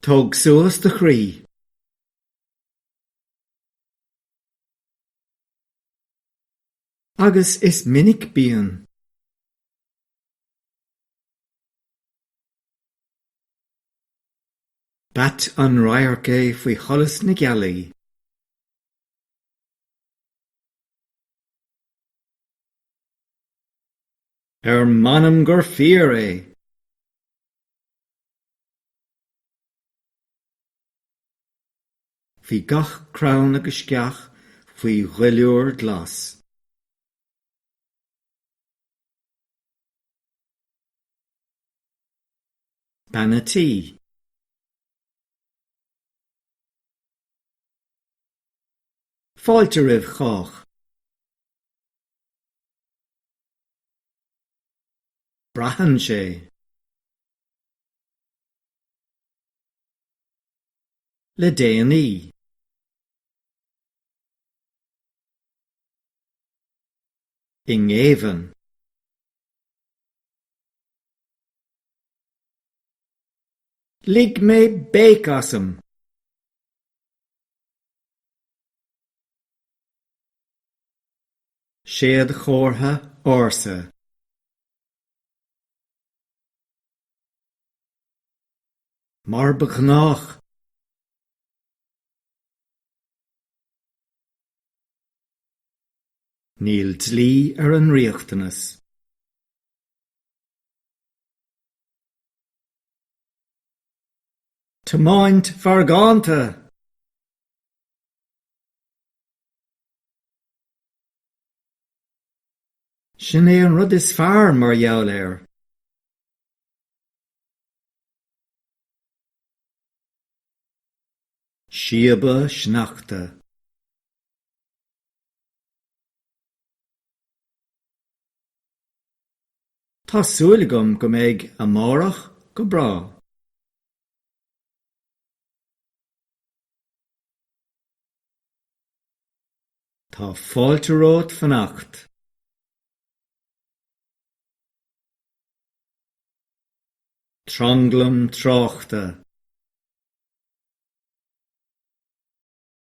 Tóg suas de chrí. Agus is minic bíonn. Bat an rairce faoi cholas na gealaí. Manam gur fíor é. Bhí gach crann agus ceach faoi ghuileúr glas. Banna tí. Fáilte ribh chách. Brathán sé. Le déanaí. I ngéiveann. Lig mé béc asam. Siad chomhartha ársa. Mar ba gnách. Níl dlí ar an riachtanas. Tá maint fargánta. Sin é an rud is fearr mar gheall air. Siaba sneachta. Tásúil agam go mbeidh amárach go brá. Tá fáilte rót fanacht. Tronglam tráchta.